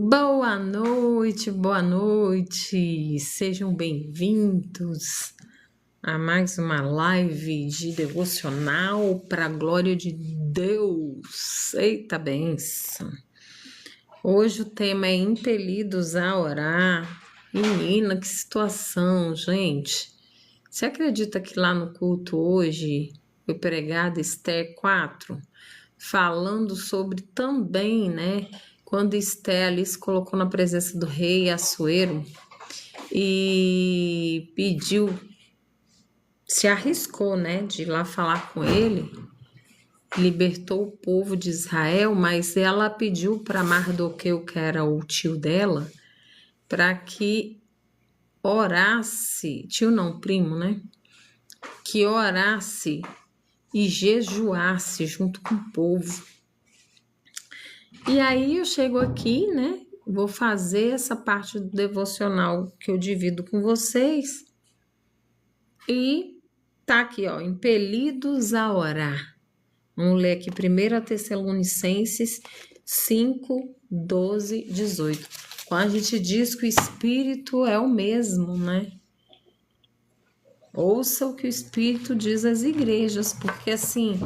Boa noite, sejam bem-vindos a mais uma live de devocional para a glória de Deus. Eita benção! Hoje o tema é impelidos a orar. Menina, que situação, gente! Você acredita que lá no culto hoje foi pregada Esther 4, falando sobre também, né? Quando Esther ali se colocou na presença do rei Assuero e pediu, se arriscou, né, de ir lá falar com ele, libertou o povo de Israel, mas ela pediu para Mardoqueu, que era o tio dela, para que orasse, tio não, primo, né, que orasse e jejuasse junto com o povo. E aí eu chego aqui, né? Vou fazer essa parte do devocional que eu divido com vocês. E tá aqui, ó, impelidos a orar. Vamos ler aqui 1 Tessalonicenses 5, 12, 18. Quando a gente diz que o Espírito é o mesmo, né? Ouça o que o Espírito diz às igrejas, porque assim,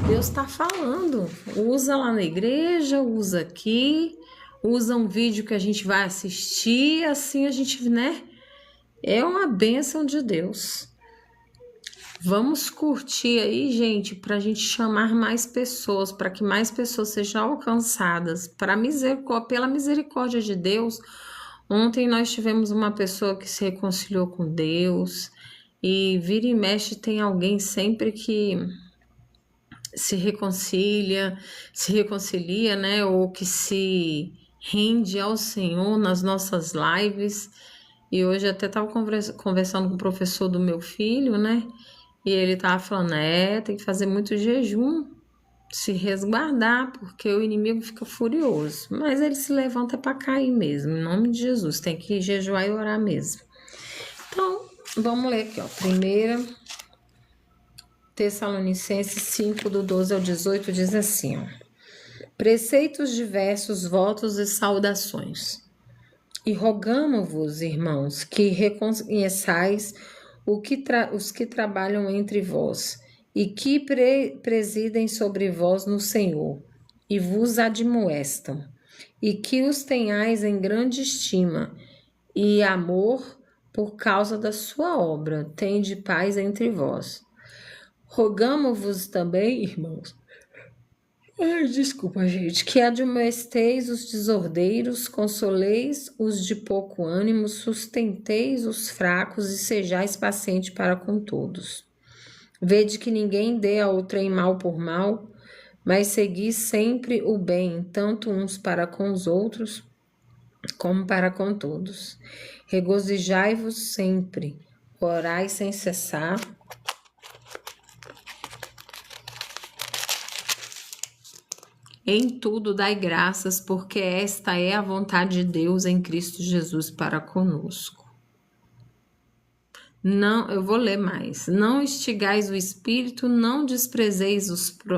Deus está falando. Usa lá na igreja, usa aqui, usa um vídeo que a gente vai assistir, assim a gente, né? É uma bênção de Deus. Vamos curtir aí, gente, para a gente chamar mais pessoas, para que mais pessoas sejam alcançadas. Pela misericórdia de Deus, ontem nós tivemos uma pessoa que se reconciliou com Deus, e vira e mexe tem alguém sempre que se reconcilia, né, ou que se rende ao Senhor nas nossas lives. E hoje até estava conversando com o professor do meu filho, né, e ele estava falando, tem que fazer muito jejum, se resguardar, porque o inimigo fica furioso, mas ele se levanta para cair mesmo, em nome de Jesus, tem que jejuar e orar mesmo. Então, vamos ler aqui, ó, 1 Tessalonicenses 5, do 12 ao 18, diz assim, ó: preceitos diversos, votos e saudações. E rogamo-vos, irmãos, que reconheçais os que trabalham entre vós, e que presidem sobre vós no Senhor, e vos admoestam, e que os tenhais em grande estima e amor por causa da sua obra. Tende paz entre vós. Rogamo-vos também, irmãos, desculpa, gente, que admoesteis os desordeiros, consoleis os de pouco ânimo, sustenteis os fracos e sejais pacientes para com todos. Vede que ninguém dê a outrem mal por mal, mas segui sempre o bem, tanto uns para com os outros, como para com todos. Regozijai-vos sempre, orai sem cessar. Em tudo dai graças, porque esta é a vontade de Deus em Cristo Jesus para conosco. Não, eu vou ler mais. Não estigais o Espírito, não desprezeis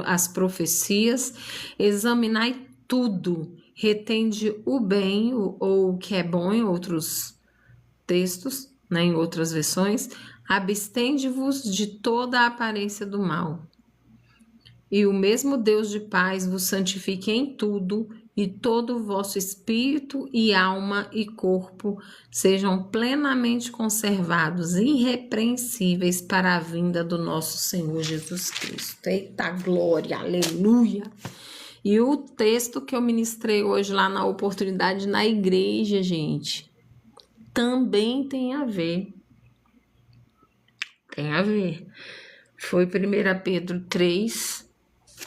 as profecias, examinai tudo, retende o bem, ou o que é bom em outros textos, né, em outras versões, abstende-vos de toda a aparência do mal. E o mesmo Deus de paz vos santifique em tudo, e todo o vosso espírito e alma e corpo sejam plenamente conservados, irrepreensíveis para a vinda do nosso Senhor Jesus Cristo. Eita glória, aleluia! E o texto que eu ministrei hoje lá na oportunidade na igreja, gente, também tem a ver. Tem a ver. Foi 1 Pedro 3.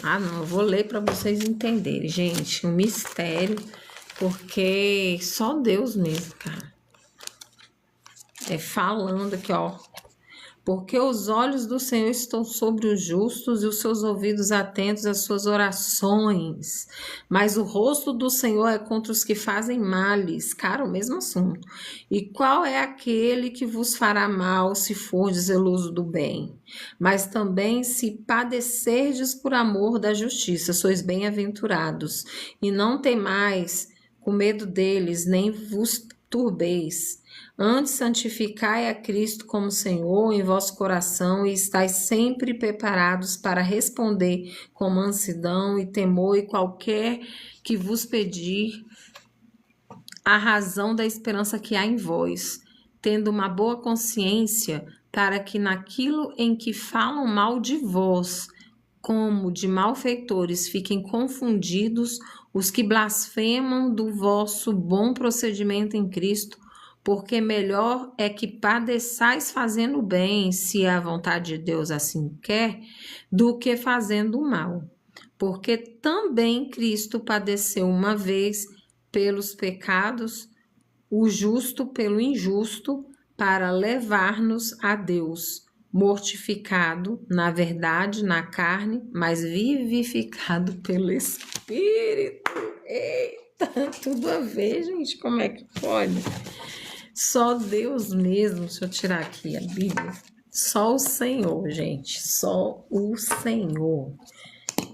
Não, eu vou ler para vocês entenderem, gente, um mistério, porque só Deus mesmo, cara. Falando aqui, ó. Porque os olhos do Senhor estão sobre os justos e os seus ouvidos atentos às suas orações. Mas o rosto do Senhor é contra os que fazem males. Cara, o mesmo assunto. E qual é aquele que vos fará mal se for zeloso do bem? Mas também se padecerdes por amor da justiça, sois bem-aventurados. E não temais com medo deles, nem vos turbeis. Antes santificai a Cristo como Senhor em vosso coração e estáis sempre preparados para responder com mansidão e temor e qualquer que vos pedir a razão da esperança que há em vós, tendo uma boa consciência, para que naquilo em que falam mal de vós, como de malfeitores, fiquem confundidos os que blasfemam do vosso bom procedimento em Cristo, porque melhor é que padeçais fazendo bem, se a vontade de Deus assim quer, do que fazendo o mal. Porque também Cristo padeceu uma vez pelos pecados, o justo pelo injusto, para levar-nos a Deus, mortificado, na verdade, na carne, mas vivificado pelo Espírito. Eita, tudo a ver, gente, como é que pode? Só Deus mesmo, deixa eu tirar aqui a Bíblia, só o Senhor, gente, só o Senhor.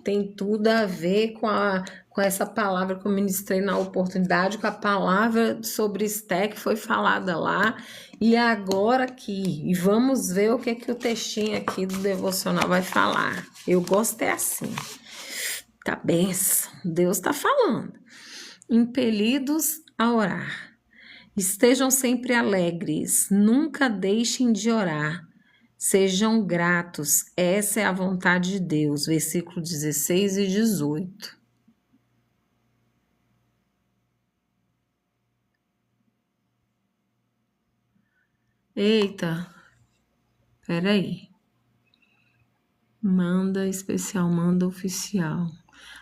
Tem tudo a ver com essa palavra que eu ministrei na oportunidade, com a palavra sobre Esté que foi falada lá, e agora aqui, e vamos ver o que o textinho aqui do devocional vai falar. Eu gosto é assim, tá benção, Deus tá falando. Impelidos a orar. Estejam sempre alegres, nunca deixem de orar. Sejam gratos, essa é a vontade de Deus. Versículo 16 e 18. Eita, peraí. Manda especial, manda oficial.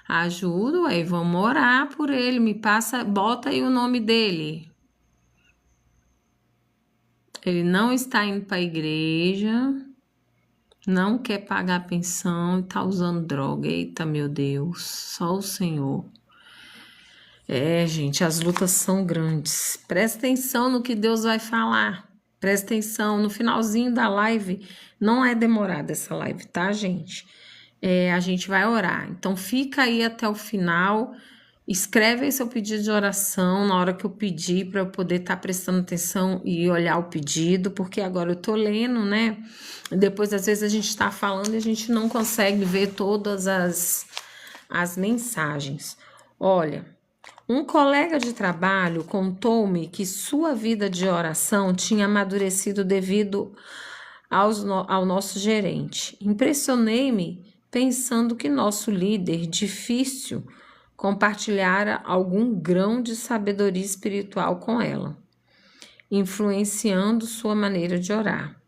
Ajuda, ué, vamos orar por ele. Me passa, bota aí o nome dele. Ele não está indo para a igreja, não quer pagar a pensão e tá usando droga. Eita, meu Deus, só o Senhor. Gente, as lutas são grandes. Presta atenção no que Deus vai falar. Presta atenção, no finalzinho da live, não é demorada essa live, tá, gente? A gente vai orar. Então, fica aí até o final. Escreve aí seu pedido de oração na hora que eu pedir para eu poder estar prestando atenção e olhar o pedido, porque agora eu tô lendo, né? Depois, às vezes, a gente está falando e a gente não consegue ver todas as mensagens. Olha, um colega de trabalho contou-me que sua vida de oração tinha amadurecido devido ao nosso gerente. Impressionei-me pensando que nosso líder difícil compartilhara algum grão de sabedoria espiritual com ela, influenciando sua maneira de orar.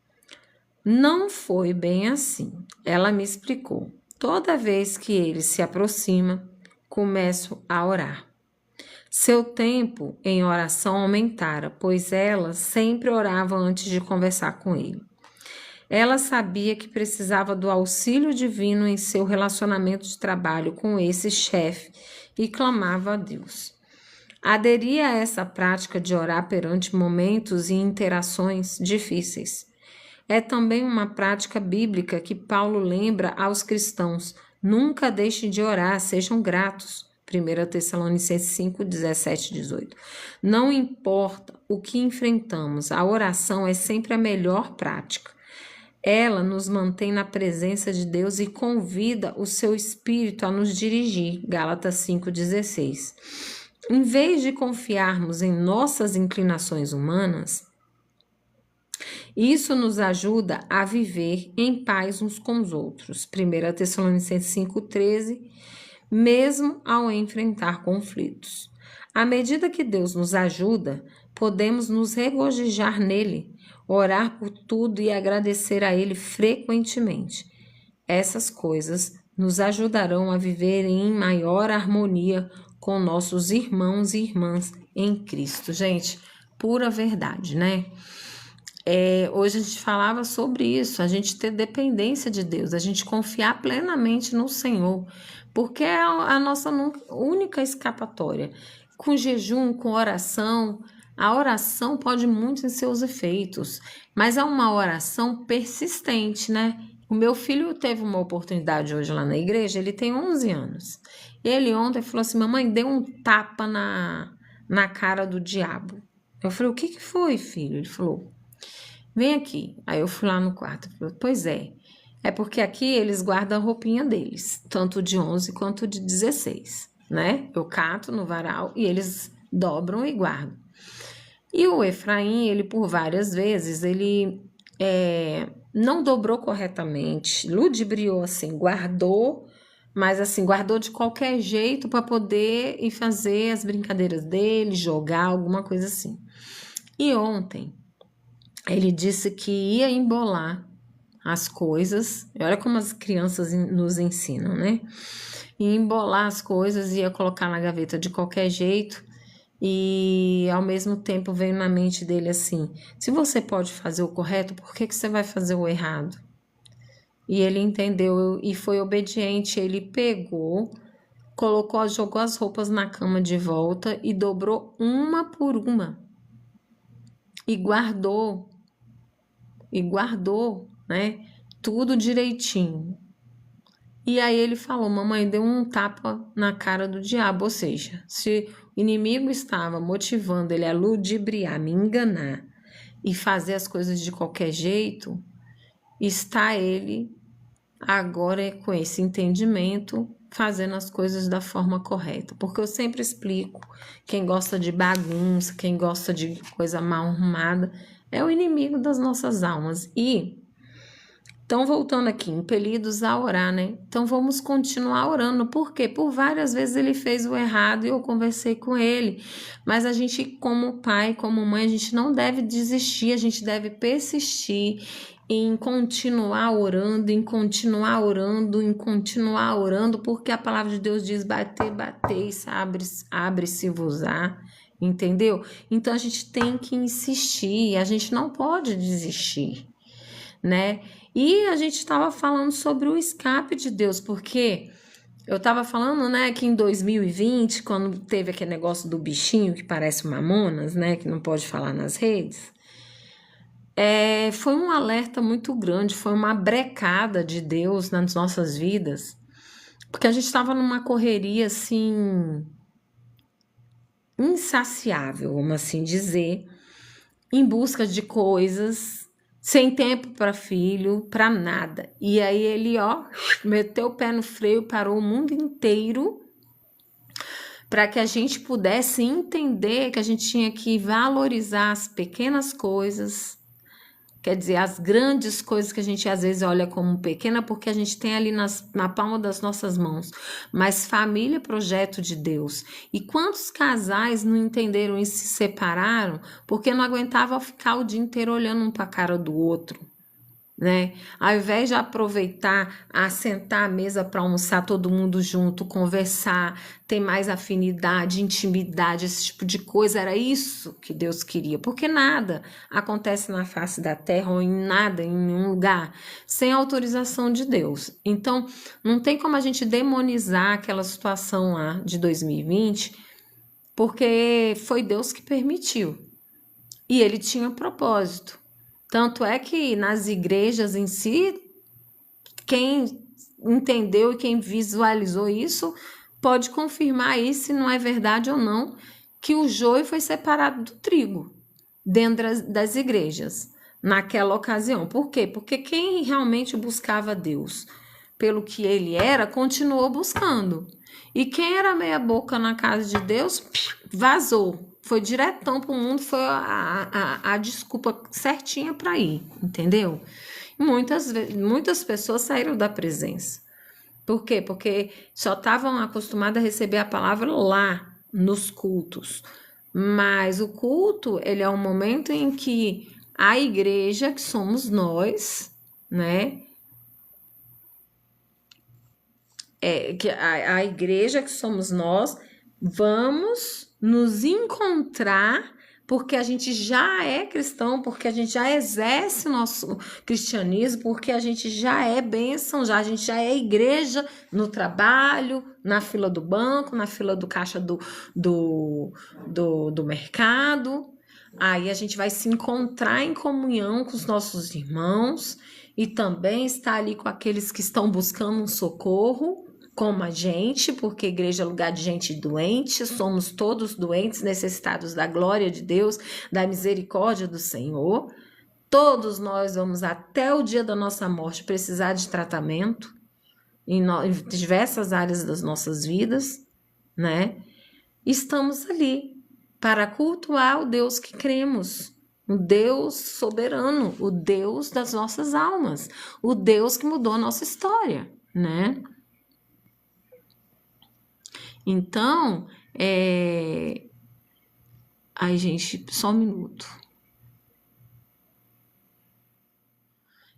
Não foi bem assim. Ela me explicou. Toda vez que ele se aproxima, começo a orar. Seu tempo em oração aumentara, pois ela sempre orava antes de conversar com ele. Ela sabia que precisava do auxílio divino em seu relacionamento de trabalho com esse chefe e clamava a Deus. Aderia a essa prática de orar perante momentos e interações difíceis. É também uma prática bíblica que Paulo lembra aos cristãos. Nunca deixem de orar, sejam gratos. 1 Tessalonicenses 5, 17 e 18. Não importa o que enfrentamos, a oração é sempre a melhor prática. Ela nos mantém na presença de Deus e convida o seu Espírito a nos dirigir. Gálatas 5,16. Em vez de confiarmos em nossas inclinações humanas, isso nos ajuda a viver em paz uns com os outros. 1 Tessalonicenses 5,13, mesmo ao enfrentar conflitos. À medida que Deus nos ajuda, podemos nos regozijar nele, orar por tudo e agradecer a Ele frequentemente. Essas coisas nos ajudarão a viver em maior harmonia com nossos irmãos e irmãs em Cristo. Gente, pura verdade, né? Hoje a gente falava sobre isso, a gente ter dependência de Deus, a gente confiar plenamente no Senhor, porque é a nossa única escapatória. Com jejum, com oração, a oração pode muito em seus efeitos, mas é uma oração persistente, né? O meu filho teve uma oportunidade hoje lá na igreja, ele tem 11 anos. Ele ontem falou assim, mamãe, dê um tapa na cara do diabo. Eu falei, o que que foi, filho? Ele falou, vem aqui. Aí eu fui lá no quarto. Ele falou, pois é porque aqui eles guardam a roupinha deles, tanto de 11 quanto de 16, né? Eu cato no varal e eles dobram e guardam. E o Efraim, ele por várias vezes, ele não dobrou corretamente, ludibriou assim, guardou, mas assim, guardou de qualquer jeito para poder ir fazer as brincadeiras dele, jogar, alguma coisa assim. E ontem, ele disse que ia embolar as coisas, olha como as crianças nos ensinam, né? Ia embolar as coisas, ia colocar na gaveta de qualquer jeito, e ao mesmo tempo veio na mente dele assim, se você pode fazer o correto, por que que você vai fazer o errado? E ele entendeu e foi obediente, ele pegou, jogou as roupas na cama de volta e dobrou uma por uma. E guardou, né? Tudo direitinho. E aí ele falou, mamãe, deu um tapa na cara do diabo, ou seja, se o inimigo estava motivando ele a ludibriar, me enganar e fazer as coisas de qualquer jeito, está ele agora com esse entendimento fazendo as coisas da forma correta. Porque eu sempre explico, quem gosta de bagunça, quem gosta de coisa mal arrumada, é o inimigo das nossas almas. E então, voltando aqui, impelidos a orar, né? Então, vamos continuar orando. Por quê? Por várias vezes ele fez o errado e eu conversei com ele. Mas a gente, como pai, como mãe, a gente não deve desistir, a gente deve persistir em continuar orando, em continuar orando, em continuar orando, porque a palavra de Deus diz, bater, abre-se-vos-á. Entendeu? Então, a gente tem que insistir, a gente não pode desistir, né? E a gente estava falando sobre o escape de Deus, porque eu estava falando, né, que em 2020, quando teve aquele negócio do bichinho que parece o Mamonas, né, que não pode falar nas redes, foi um alerta muito grande, foi uma brecada de Deus nas nossas vidas, porque a gente estava numa correria, assim, insaciável, vamos assim dizer, em busca de coisas, sem tempo para filho, para nada. E aí ele, meteu o pé no freio, parou o mundo inteiro para que a gente pudesse entender que a gente tinha que valorizar as pequenas coisas, quer dizer, as grandes coisas que a gente às vezes olha como pequena, porque a gente tem ali na palma das nossas mãos. Mas família é projeto de Deus. E quantos casais não entenderam e se separaram porque não aguentavam ficar o dia inteiro olhando um para a cara do outro, né? Ao invés de aproveitar, sentar à mesa para almoçar todo mundo junto, conversar, ter mais afinidade, intimidade, esse tipo de coisa, era isso que Deus queria, porque nada acontece na face da terra ou em nada, em nenhum lugar, sem autorização de Deus. Então, não tem como a gente demonizar aquela situação lá de 2020, porque foi Deus que permitiu, e Ele tinha propósito. Tanto é que nas igrejas em si, quem entendeu e quem visualizou isso pode confirmar aí se não é verdade ou não, que o joio foi separado do trigo dentro das igrejas naquela ocasião. Por quê? Porque quem realmente buscava Deus pelo que ele era, continuou buscando. E quem era meia boca na casa de Deus, vazou. Foi diretão pro mundo, foi a desculpa certinha para ir, entendeu? Muitas pessoas saíram da presença. Por quê? Porque só estavam acostumadas a receber a palavra lá, nos cultos. Mas o culto, ele é um momento em que a igreja, que somos nós, né? Que a igreja, que somos nós, vamos nos encontrar, porque a gente já é cristão, porque a gente já exerce nosso cristianismo, porque a gente já é bênção, a gente já é igreja no trabalho, na fila do banco, na fila do caixa do mercado. Aí a gente vai se encontrar em comunhão com os nossos irmãos e também estar ali com aqueles que estão buscando um socorro, como a gente, porque igreja é lugar de gente doente, somos todos doentes, necessitados da glória de Deus, da misericórdia do Senhor. Todos nós vamos até o dia da nossa morte precisar de tratamento em diversas áreas das nossas vidas, né? Estamos ali para cultuar o Deus que cremos, o Deus soberano, o Deus das nossas almas, o Deus que mudou a nossa história, né? Então, ai, gente, só um minuto.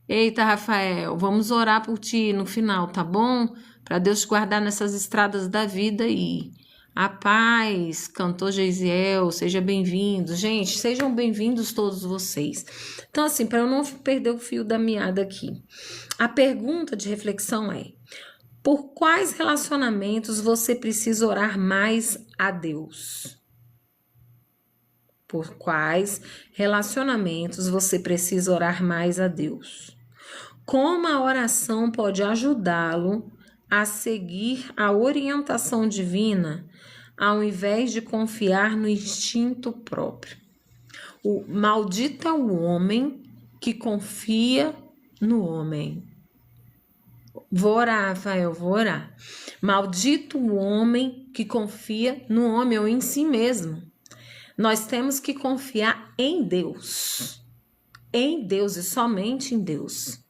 Eita, Rafael, vamos orar por ti no final, tá bom? Para Deus te guardar nessas estradas da vida aí. A paz, cantor Geisiel, seja bem-vindo. Gente, sejam bem-vindos todos vocês. Então, assim, para eu não perder o fio da meada aqui, a pergunta de reflexão é: por quais relacionamentos você precisa orar mais a Deus? Por quais relacionamentos você precisa orar mais a Deus? Como a oração pode ajudá-lo a seguir a orientação divina, ao invés de confiar no instinto próprio? O maldito é o homem que confia no homem. Vou orar, Rafael, vou orar. Maldito o homem que confia no homem ou em si mesmo. Nós temos que confiar em Deus e somente em Deus,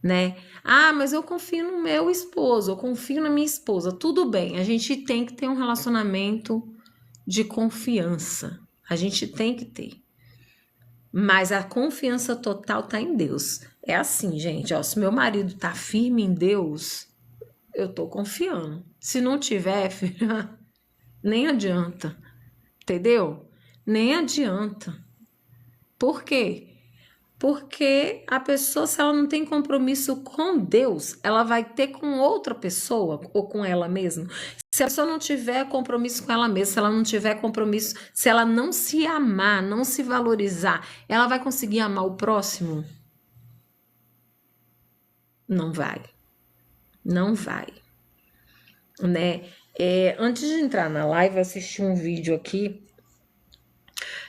né? Ah, mas eu confio no meu esposo, eu confio na minha esposa. Tudo bem, a gente tem que ter um relacionamento de confiança. A gente tem que ter. Mas a confiança total tá em Deus. É assim, gente, ó, se meu marido tá firme em Deus, eu tô confiando. Se não tiver, filha, nem adianta. Entendeu? Nem adianta. Por quê? Porque a pessoa, se ela não tem compromisso com Deus, ela vai ter com outra pessoa ou com ela mesma. Se a pessoa não tiver compromisso com ela mesma, se ela não tiver compromisso, se ela não se amar, não se valorizar, ela vai conseguir amar o próximo? Não vai. Não vai. Né? Antes de entrar na live, eu assisti um vídeo aqui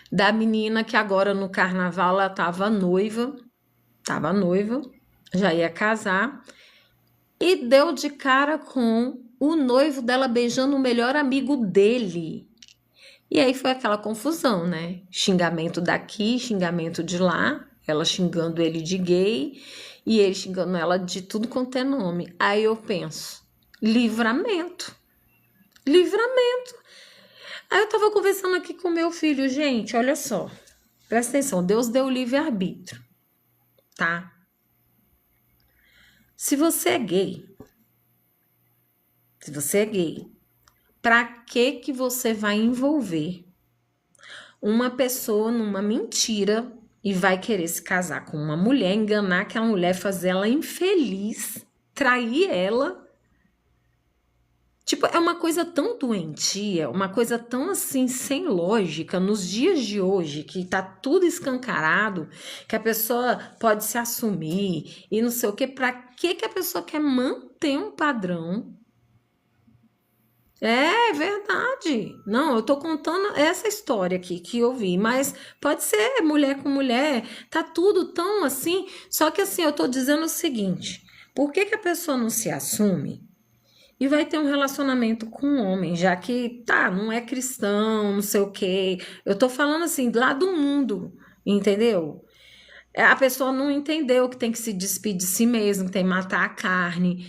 da menina que agora no carnaval ela tava noiva, já ia casar, e deu de cara com o noivo dela beijando o melhor amigo dele. E aí foi aquela confusão, né? Xingamento daqui, xingamento de lá, ela xingando ele de gay e ele xingando ela de tudo quanto é nome. Aí eu penso, livramento. Aí eu tava conversando aqui com meu filho, gente, olha só, presta atenção, Deus deu livre-arbítrio, tá? Se você é gay, pra que você vai envolver uma pessoa numa mentira e vai querer se casar com uma mulher, enganar aquela mulher, fazer ela infeliz, trair ela? Tipo, é uma coisa tão doentia, uma coisa tão assim, sem lógica, nos dias de hoje, que tá tudo escancarado, que a pessoa pode se assumir e não sei o quê. Pra que a pessoa quer manter um padrão? É verdade. Não, eu tô contando essa história aqui que eu vi, mas pode ser mulher com mulher, tá tudo tão assim. Só que assim, eu tô dizendo o seguinte: por que a pessoa não se assume e vai ter um relacionamento com um homem, já que, não é cristão, não sei o quê. Eu tô falando assim, lá do mundo, entendeu? A pessoa não entendeu que tem que se despedir de si mesmo, que tem que matar a carne.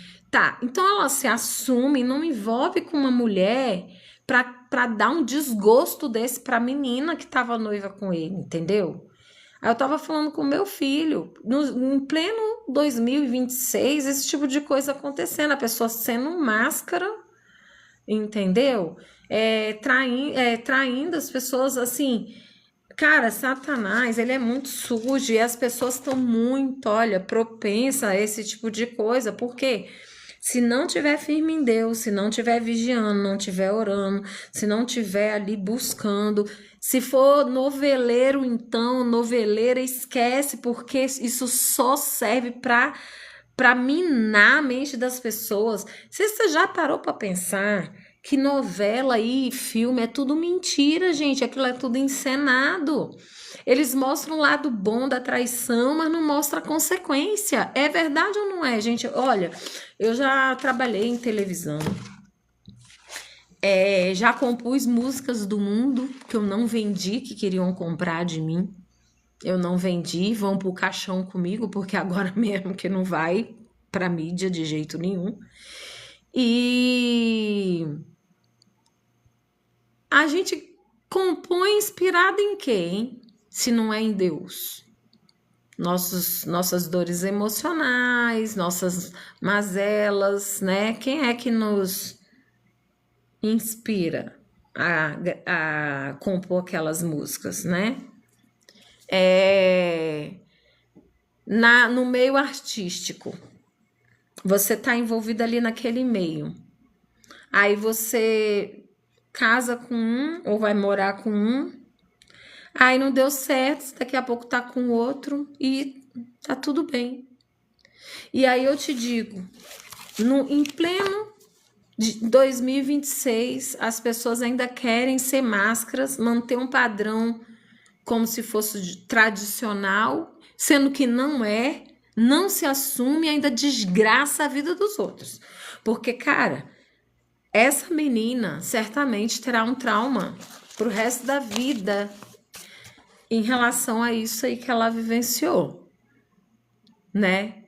Então ela se assume, não envolve com uma mulher pra dar um desgosto desse pra menina que tava noiva com ele, entendeu? Aí eu tava falando com meu filho, em pleno 2026, esse tipo de coisa acontecendo, a pessoa sendo máscara, entendeu? Traindo as pessoas, assim, cara, Satanás, ele é muito sujo e as pessoas estão muito, olha, propensas a esse tipo de coisa, por quê? Se não tiver firme em Deus, se não tiver vigiando, não tiver orando, se não tiver ali buscando, se for noveleiro, então, noveleira, esquece, porque isso só serve para para minar a mente das pessoas. Você já parou para pensar que novela e filme é tudo mentira, gente? Aquilo é tudo encenado. Eles mostram o lado bom da traição, mas não mostram a consequência. É verdade ou não é, gente? Olha, eu já trabalhei em televisão. Já compus músicas do mundo que eu não vendi, que queriam comprar de mim. Eu não vendi, vão pro caixão comigo, porque agora mesmo que não vai pra mídia de jeito nenhum. E a gente compõe inspirado em quê, hein? Se não é em Deus. Nossas dores emocionais, nossas mazelas, né? Quem é que nos inspira a compor aquelas músicas, né? No meio artístico, você tá envolvido ali naquele meio. Aí você casa com um ou vai morar com um, aí não deu certo, daqui a pouco tá com outro e tá tudo bem. E aí eu te digo, em pleno de 2026, as pessoas ainda querem ser máscaras, manter um padrão como se fosse tradicional, sendo que não é, não se assume e ainda desgraça a vida dos outros. Porque, cara, essa menina certamente terá um trauma pro resto da vida em relação a isso aí que ela vivenciou, né?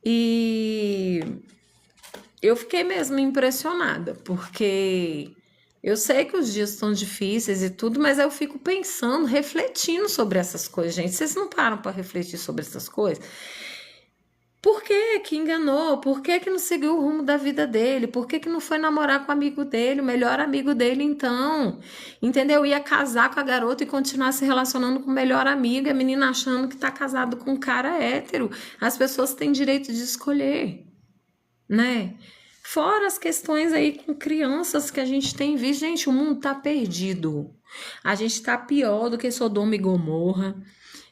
E eu fiquei mesmo impressionada, porque eu sei que os dias estão difíceis e tudo, mas eu fico pensando, refletindo sobre essas coisas, gente. Vocês não param para refletir sobre essas coisas? Por que que enganou? Por que que não seguiu o rumo da vida dele? Por que que não foi namorar com o amigo dele, o melhor amigo dele, então? Entendeu? Ia casar com a garota e continuar se relacionando com o melhor amigo, e a menina achando que tá casado com um cara hétero. As pessoas têm direito de escolher, né? Fora as questões aí com crianças que a gente tem visto. Gente, o mundo tá perdido. A gente tá pior do que Sodoma e Gomorra.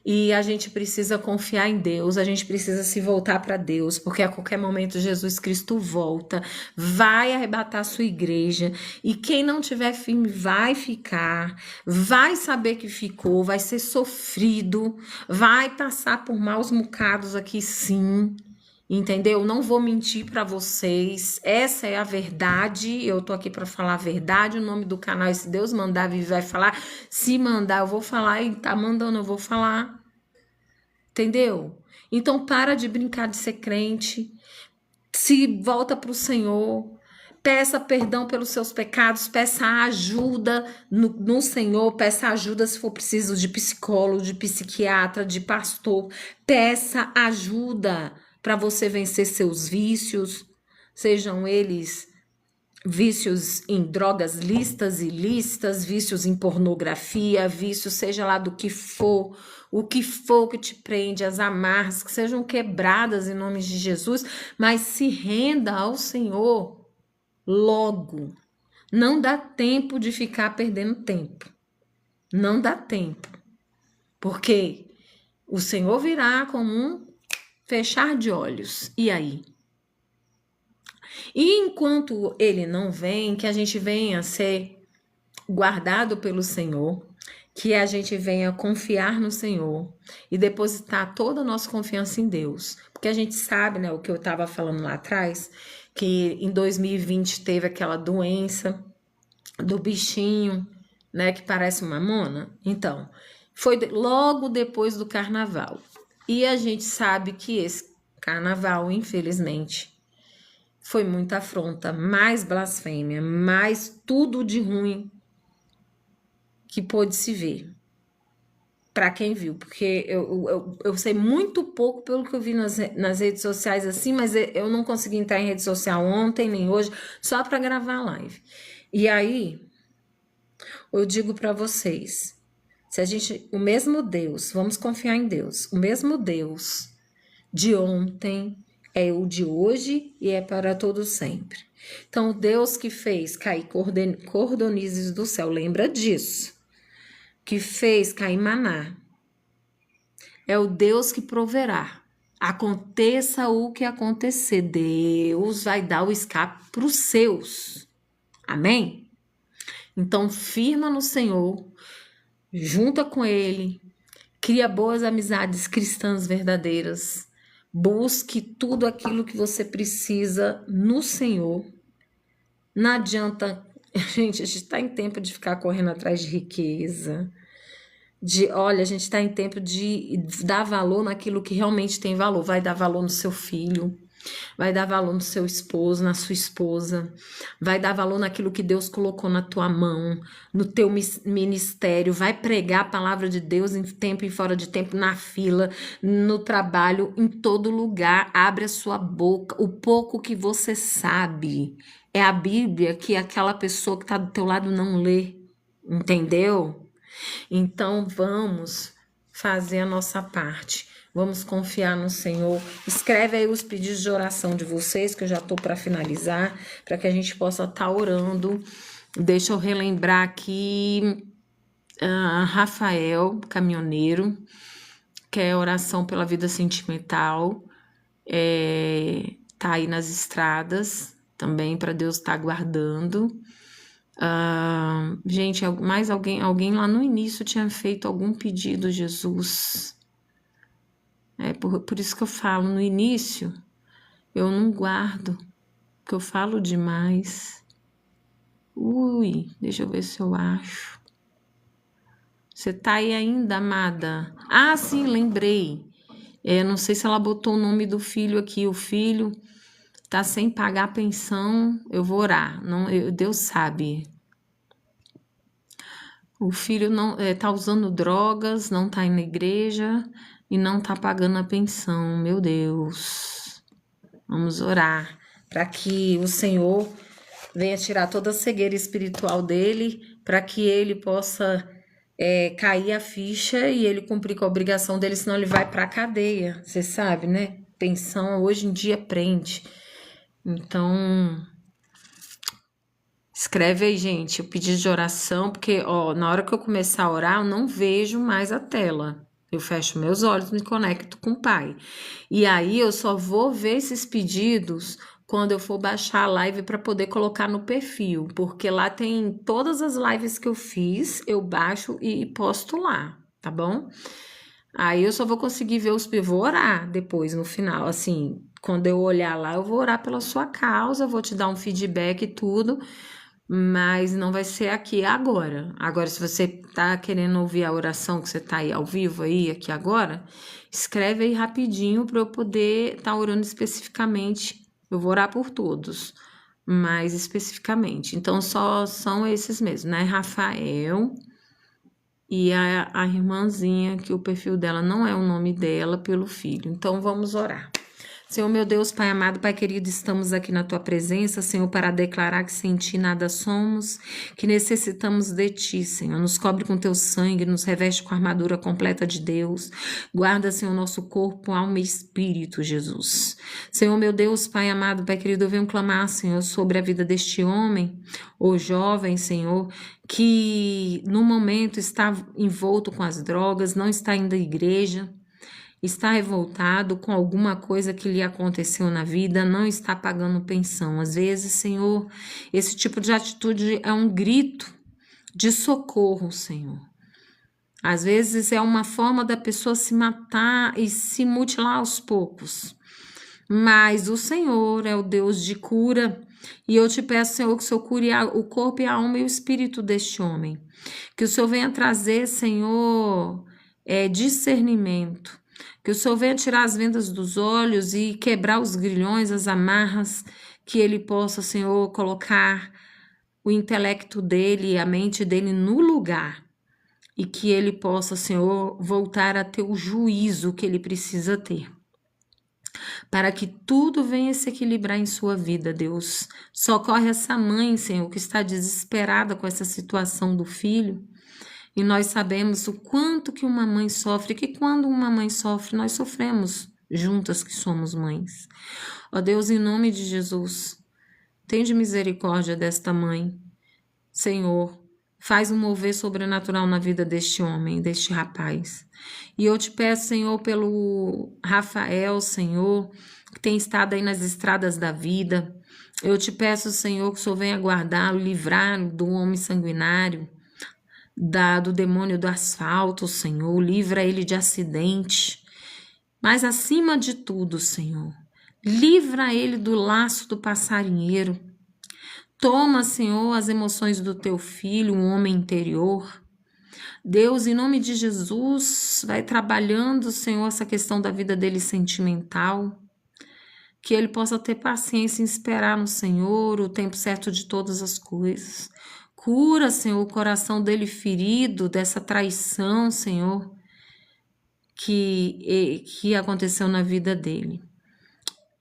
E a gente precisa confiar em Deus, a gente precisa se voltar para Deus, porque a qualquer momento Jesus Cristo volta, vai arrebatar a sua igreja, e quem não tiver firme vai ficar, vai saber que ficou, vai ser sofrido, vai passar por maus bocados aqui sim. Entendeu? Não vou mentir para vocês. Essa é a verdade. Eu tô aqui para falar a verdade. O nome do canal é Se Deus Mandar, Vivi vai falar. Se mandar, eu vou falar. E tá mandando, eu vou falar. Entendeu? Então para de brincar de ser crente. Se volta pro Senhor. Peça perdão pelos seus pecados, peça ajuda no Senhor, peça ajuda se for preciso de psicólogo, de psiquiatra, de pastor. Peça ajuda para você vencer seus vícios, sejam eles vícios em drogas lícitas e ilícitas, vícios em pornografia, vícios seja lá do que for, o que for que te prende, as amarras que sejam quebradas em nome de Jesus, mas se renda ao Senhor logo. Não dá tempo de ficar perdendo tempo. Não dá tempo. Porque o Senhor virá como um fechar de olhos. E aí? E enquanto ele não vem, que a gente venha ser guardado pelo Senhor, que a gente venha confiar no Senhor e depositar toda a nossa confiança em Deus. Porque a gente sabe, né, o que eu estava falando lá atrás, que em 2020 teve aquela doença do bichinho, né, que parece uma mona. Então, foi logo depois do carnaval. E a gente sabe que esse carnaval, infelizmente, foi muita afronta, mais blasfêmia, mais tudo de ruim que pôde se ver. Para quem viu, porque eu sei muito pouco pelo que eu vi nas redes sociais assim, mas eu não consegui entrar em rede social ontem, nem hoje, só para gravar a live. E aí, eu digo para vocês, se a gente, o mesmo Deus, vamos confiar em Deus, o mesmo Deus de ontem é o de hoje e é para todo sempre. Então, o Deus que fez cair cordonizes do céu, lembra disso, que fez cair maná, é o Deus que proverá Aconteça o que acontecer, Deus vai dar o escape para os seus. Amém? Então, firma no Senhor, junta com Ele, cria boas amizades cristãs verdadeiras, busque tudo aquilo que você precisa no Senhor. Não adianta, gente, a gente está em tempo de ficar correndo atrás de riqueza. Olha, a gente está em tempo de dar valor naquilo que realmente tem valor. Vai dar valor no seu filho, vai dar valor no seu esposo, na sua esposa, vai dar valor naquilo que Deus colocou na tua mão, no teu ministério, vai pregar a palavra de Deus em tempo e fora de tempo, na fila, no trabalho, em todo lugar. Abre a sua boca, o pouco que você sabe. É a Bíblia que aquela pessoa que está do teu lado não lê, entendeu? Então vamos fazer a nossa parte, vamos confiar no Senhor. Escreve aí os pedidos de oração de vocês, que eu já estou para finalizar, para que a gente possa estar orando. Deixa eu relembrar aqui, Rafael, caminhoneiro, que é oração pela vida sentimental, tá aí nas estradas, também para Deus estar guardando. Gente, mais alguém lá no início tinha feito algum pedido, Jesus. Por isso que eu falo, no início eu não guardo, porque eu falo demais. Deixa eu ver se eu acho. Você tá aí ainda, amada? Ah, sim, lembrei. Não sei se ela botou o nome do filho aqui. O filho tá sem pagar a pensão. Eu vou orar. Deus sabe. O filho não tá usando drogas, não tá indo na igreja e não tá pagando a pensão. Meu Deus. Vamos orar para que o Senhor venha tirar toda a cegueira espiritual dele, para que ele possa cair a ficha e ele cumprir com a obrigação dele, senão ele vai para a cadeia. Você sabe, né? Pensão hoje em dia prende. Então, escreve aí, gente, o pedido de oração, porque na hora que eu começar a orar, eu não vejo mais a tela. Eu fecho meus olhos, me conecto com o Pai. E aí eu só vou ver esses pedidos quando eu for baixar a live para poder colocar no perfil, porque lá tem todas as lives que eu fiz, eu baixo e posto lá, tá bom? Aí eu só vou conseguir ver vou orar depois, no final, assim, quando eu olhar lá, eu vou orar pela sua causa, vou te dar um feedback e tudo, mas não vai ser aqui agora. Agora, se você tá querendo ouvir a oração que você tá aí ao vivo aí, aqui agora, escreve aí rapidinho para eu poder estar orando especificamente. Eu vou orar por todos, mas especificamente. Então, só são esses mesmo, né? Rafael e a irmãzinha, que o perfil dela não é o nome dela, pelo filho. Então, vamos orar. Senhor, meu Deus, Pai amado, Pai querido, estamos aqui na Tua presença, Senhor, para declarar que sem Ti nada somos, que necessitamos de Ti, Senhor. Nos cobre com Teu sangue, nos reveste com a armadura completa de Deus. Guarda, Senhor, nosso corpo, alma e espírito, Jesus. Senhor, meu Deus, Pai amado, Pai querido, eu venho clamar, Senhor, sobre a vida deste homem, ou jovem, Senhor, que no momento está envolto com as drogas, não está indo à igreja, está revoltado com alguma coisa que lhe aconteceu na vida, não está pagando pensão. Às vezes, Senhor, esse tipo de atitude é um grito de socorro, Senhor. Às vezes é uma forma da pessoa se matar e se mutilar aos poucos. Mas o Senhor é o Deus de cura, e eu te peço, Senhor, que o Senhor cure o corpo e a alma e o espírito deste homem. Que o Senhor venha trazer, Senhor, discernimento. Que o Senhor venha tirar as vendas dos olhos e quebrar os grilhões, as amarras, que ele possa, Senhor, colocar o intelecto dele, a mente dele no lugar, e que ele possa, Senhor, voltar a ter o juízo que ele precisa ter, para que tudo venha se equilibrar em sua vida, Deus. Socorre essa mãe, Senhor, que está desesperada com essa situação do filho. E nós sabemos o quanto que uma mãe sofre, que quando uma mãe sofre, nós sofremos juntas que somos mães. Ó Deus, em nome de Jesus, tende misericórdia desta mãe. Senhor, Faz um mover sobrenatural na vida deste homem, deste rapaz. E eu te peço, Senhor, pelo Rafael, Senhor, que tem estado aí nas estradas da vida. Eu te peço, Senhor, que o Senhor venha guardá-lo, livrá-lo do homem sanguinário, do demônio do asfalto, Senhor. Livra ele de acidente. Mas acima de tudo, Senhor, livra ele do laço do passarinheiro. Toma, Senhor, as emoções do teu filho, um homem interior. Deus, em nome de Jesus, vai trabalhando, Senhor, essa questão da vida dele sentimental. Que ele possa ter paciência em esperar no Senhor o tempo certo de todas as coisas. Cura, Senhor, o coração dele ferido dessa traição, Senhor, que aconteceu na vida dele.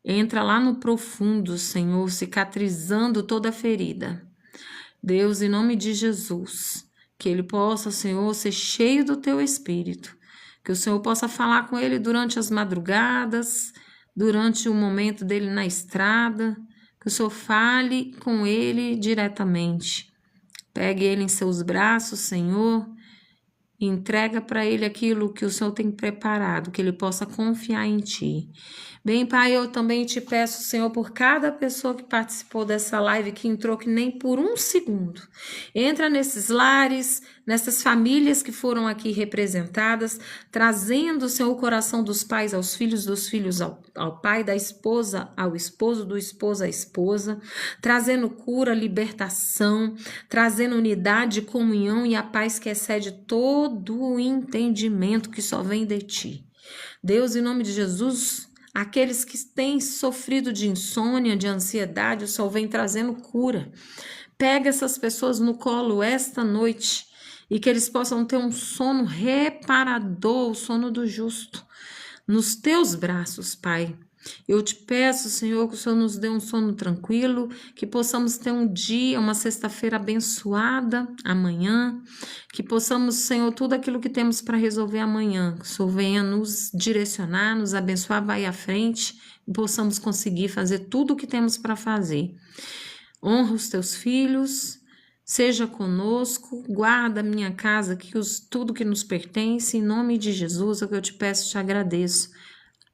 Entra lá no profundo, Senhor, cicatrizando toda a ferida. Deus, em nome de Jesus, que ele possa, Senhor, ser cheio do teu Espírito. Que o Senhor possa falar com ele durante as madrugadas, durante o momento dele na estrada. Que o Senhor fale com ele diretamente. Pegue ele em seus braços, Senhor, e entrega para ele aquilo que o Senhor tem preparado, que ele possa confiar em ti. Bem, Pai, eu também te peço, Senhor, por cada pessoa que participou dessa live, que entrou que nem por um segundo. Entra nesses lares, nessas famílias que foram aqui representadas, trazendo, Senhor, o coração dos pais aos filhos, dos filhos ao pai, da esposa ao esposo, do esposo à esposa, trazendo cura, libertação, trazendo unidade, comunhão e a paz que excede todo o entendimento que só vem de ti. Deus, em nome de Jesus, aqueles que têm sofrido de insônia, de ansiedade, o Senhor vem trazendo cura. Pega essas pessoas no colo esta noite e que eles possam ter um sono reparador, o sono do justo, nos teus braços, Pai. Eu te peço, Senhor, que o Senhor nos dê um sono tranquilo, que possamos ter um dia, uma sexta-feira abençoada amanhã, que possamos, Senhor, tudo aquilo que temos para resolver amanhã, que o Senhor venha nos direcionar, nos abençoar, vai à frente, e possamos conseguir fazer tudo o que temos para fazer. Honra os teus filhos, seja conosco, guarda a minha casa, tudo que nos pertence, em nome de Jesus, é o que eu te peço e te agradeço.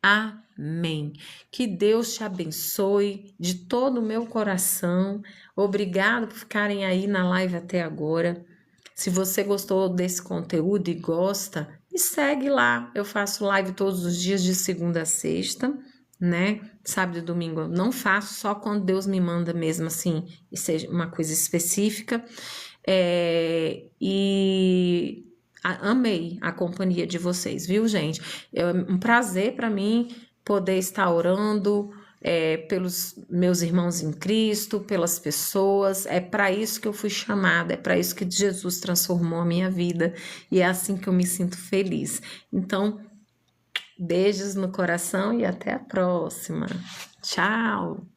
Amém. Que Deus te abençoe de todo o meu coração. Obrigado por ficarem aí na live até agora. Se você gostou desse conteúdo e gosta, me segue lá. Eu faço live todos os dias de segunda a sexta, né? Sábado e domingo eu não faço, só quando Deus me manda mesmo assim, e seja uma coisa específica. Amei a companhia de vocês, viu, gente? É um prazer para mim poder estar orando pelos meus irmãos em Cristo, pelas pessoas. É para isso que eu fui chamada, é para isso que Jesus transformou a minha vida e é assim que eu me sinto feliz. Então, beijos no coração e até a próxima. Tchau!